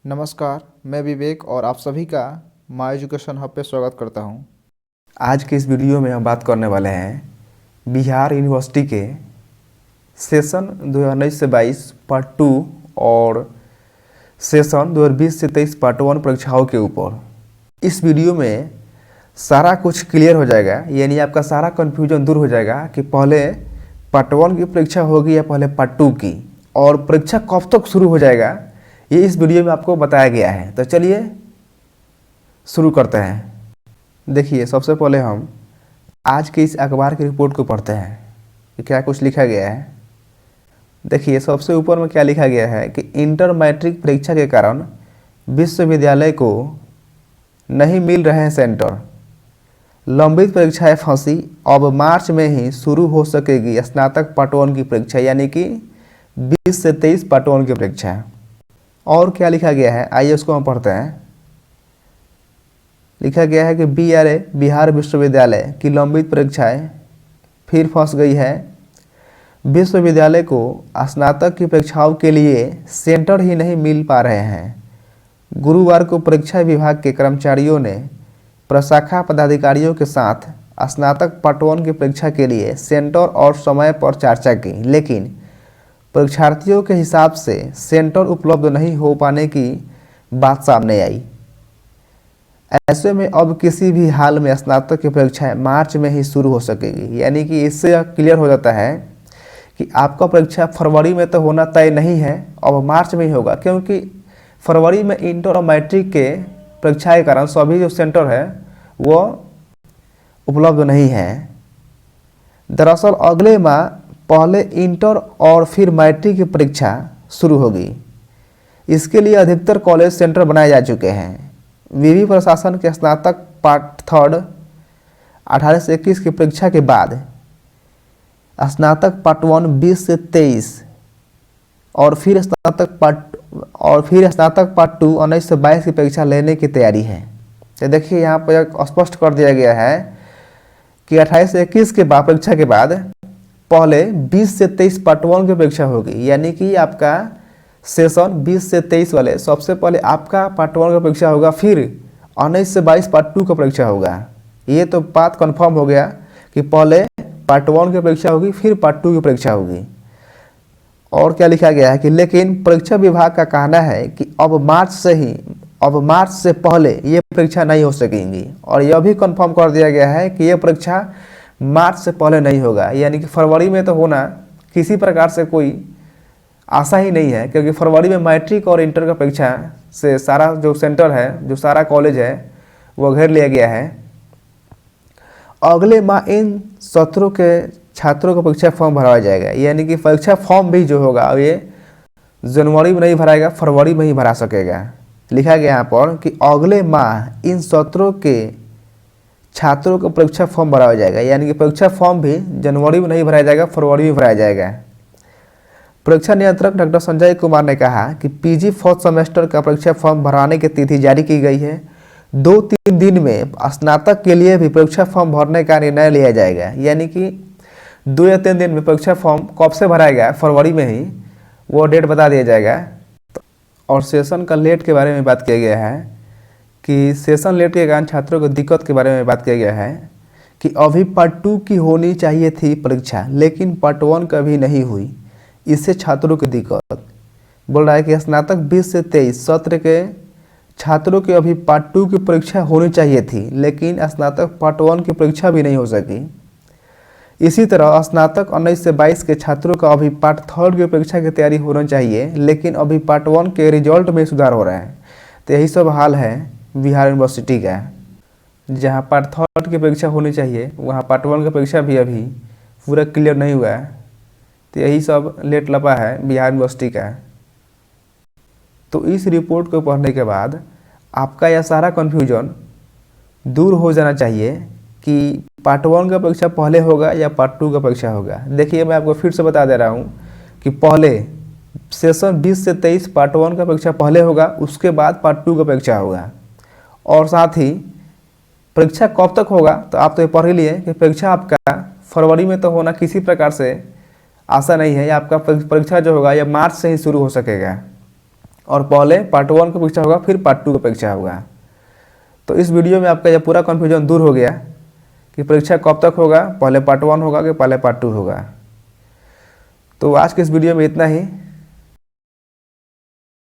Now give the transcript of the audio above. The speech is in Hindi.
नमस्कार, मैं विवेक और आप सभी का माय एजुकेशन हब पे स्वागत करता हूं। आज के इस वीडियो में हम बात करने वाले हैं बिहार यूनिवर्सिटी के सेशन 2019 से 22 पार्ट 2 और सेशन 2020 से 23 पार्ट 1 परीक्षाओं के ऊपर। इस वीडियो में सारा कुछ क्लियर हो जाएगा, यानी आपका सारा कन्फ्यूजन दूर हो जाएगा कि पहले पार्ट 1 की परीक्षा होगी या पहले पार्ट 2 की, और परीक्षा कब तक शुरू हो जाएगा ये इस वीडियो में आपको बताया गया है। तो चलिए शुरू करते हैं। देखिए, सबसे पहले हम आज के इस अखबार की रिपोर्ट को पढ़ते हैं कि क्या कुछ लिखा गया है। देखिए, सबसे ऊपर में क्या लिखा गया है कि इंटर मैट्रिक परीक्षा के कारण विश्वविद्यालय को नहीं मिल रहे हैं सेंटर, लंबित परीक्षाएं फंसी, अब मार्च में ही शुरू हो सकेगी स्नातक पार्ट 1 की परीक्षा, यानी कि 20 से 23 पार्ट 1 की परीक्षा। और क्या लिखा गया है, आइए उसको हम पढ़ते हैं। लिखा गया है कि BRA बिहार विश्वविद्यालय की लंबित परीक्षाएं फिर फंस गई है। विश्वविद्यालय को स्नातक की परीक्षाओं के लिए सेंटर ही नहीं मिल पा रहे हैं। गुरुवार को परीक्षा विभाग के कर्मचारियों ने प्रशाखा पदाधिकारियों के साथ स्नातक पार्ट 1 की परीक्षा के लिए सेंटर और समय पर चर्चा की, लेकिन परीक्षार्थियों के हिसाब से सेंटर उपलब्ध नहीं हो पाने की बात सामने आई। ऐसे में अब किसी भी हाल में स्नातक की परीक्षाएं मार्च में ही शुरू हो सकेगी, यानी कि इससे क्लियर हो जाता है कि आपका परीक्षा फरवरी में तो होना तय नहीं है, अब मार्च में ही होगा, क्योंकि फरवरी में इंटर और मैट्रिक के परीक्षा के कारण सभी जो सेंटर है वो उपलब्ध नहीं है। दरअसल अगले माह पहले इंटर और फिर मैट्रिक की परीक्षा शुरू होगी। इसके लिए अधिकतर कॉलेज सेंटर बनाए जा चुके हैं। विधि प्रशासन के स्नातक पार्ट 3 18 से 21 की परीक्षा के बाद स्नातक पार्ट 1 20 से 23 और फिर स्नातक पार्ट 2 19 से 22 की परीक्षा लेने की तैयारी है। तो देखिए, यहाँ पर स्पष्ट कर दिया गया है कि 28 से 21 के बाद परीक्षा के बाद पहले 20 से 23 पार्ट 1 की परीक्षा होगी, यानी कि आपका सेशन 20 से 23 वाले सबसे पहले आपका पार्ट 1 का परीक्षा होगा, फिर 19 से 22 पार्ट 2 का परीक्षा होगा। ये तो बात कंफर्म हो गया कि पहले पार्ट 1 की परीक्षा होगी, फिर पार्ट 2 की परीक्षा होगी। और क्या लिखा गया है कि लेकिन परीक्षा विभाग का कहना है कि अब मार्च से पहले ये परीक्षा नहीं हो सकेंगी, और यह भी कंफर्म कर दिया गया है कि यह परीक्षा मार्च से पहले नहीं होगा, यानी कि फरवरी में तो होना किसी प्रकार से कोई आशा ही नहीं है, क्योंकि फरवरी में मैट्रिक और इंटर का परीक्षा से सारा जो सेंटर है, जो सारा कॉलेज है वो घेर लिया गया है। अगले माह इन सत्रों के छात्रों का परीक्षा फॉर्म भरवाया जाएगा, यानी कि परीक्षा फॉर्म भी जो होगा ये जनवरी में नहीं भराएगा, फरवरी में ही भरा सकेगा। लिखा गया यहाँ पर कि अगले माह इन सत्रों के छात्रों का परीक्षा फॉर्म भराया जाएगा, यानी कि परीक्षा फॉर्म भी जनवरी में नहीं भराया जाएगा, फरवरी में भराया जाएगा। परीक्षा नियंत्रक डॉक्टर संजय कुमार ने कहा कि PG 4th सेमेस्टर का परीक्षा फॉर्म भरवाने की तिथि जारी की गई है। 2-3 दिन में स्नातक के लिए भी परीक्षा फॉर्म भरने का निर्णय लिया जाएगा, यानी कि 2 या 3 दिन में परीक्षा फॉर्म कब से भराएगा, फरवरी में ही वो डेट बता दिया जाएगा। और सेशन का लेट के बारे में बात किया गया है कि सेशन लेट के कारण छात्रों को दिक्कत के बारे में बात किया गया है कि अभी पार्ट 2 की होनी चाहिए थी परीक्षा, लेकिन पार्ट 1 का भी नहीं हुई, इससे छात्रों की दिक्कत। बोल रहा है कि स्नातक 20 से 23 सत्र के छात्रों की अभी पार्ट 2 की परीक्षा होनी चाहिए थी, लेकिन स्नातक पार्ट 1 की परीक्षा भी नहीं हो सकी। इसी तरह स्नातक 19 से 22 के छात्रों का अभी पार्ट 3 की परीक्षा की तैयारी होनी चाहिए, लेकिन अभी पार्ट 1 के रिजल्ट में सुधार हो रहा है। तो यही सब हाल है बिहार यूनिवर्सिटी का। जहाँ पार्ट 3 की परीक्षा होनी चाहिए वहाँ पार्ट 1 की परीक्षा भी अभी पूरा क्लियर नहीं हुआ है। तो यही सब लेट लपा है बिहार यूनिवर्सिटी का। तो इस रिपोर्ट को पढ़ने के बाद आपका यह सारा कन्फ्यूजन दूर हो जाना चाहिए कि पार्ट 1 का परीक्षा पहले होगा या पार्ट 2 का परीक्षा होगा। देखिए, मैं आपको फिर से बता दे रहा हूँ कि पहले सेशन 20 से 23 पार्ट 1 का परीक्षा पहले होगा, उसके बाद पार्ट 2 का परीक्षा होगा। और साथ ही परीक्षा कब तक होगा, तो आप तो ये पढ़ ही लिए कि परीक्षा आपका फरवरी में तो होना किसी प्रकार से आशा नहीं है, या आपका परीक्षा जो होगा यह मार्च से ही शुरू हो सकेगा। और पहले पार्ट 1 का परीक्षा होगा फिर पार्ट 2 का परीक्षा होगा। तो इस वीडियो में आपका यह पूरा कन्फ्यूजन दूर हो गया कि परीक्षा कब तक होगा, पहले पार्ट 1 होगा कि पहले पार्ट 2 होगा। तो आज के इस वीडियो में इतना ही।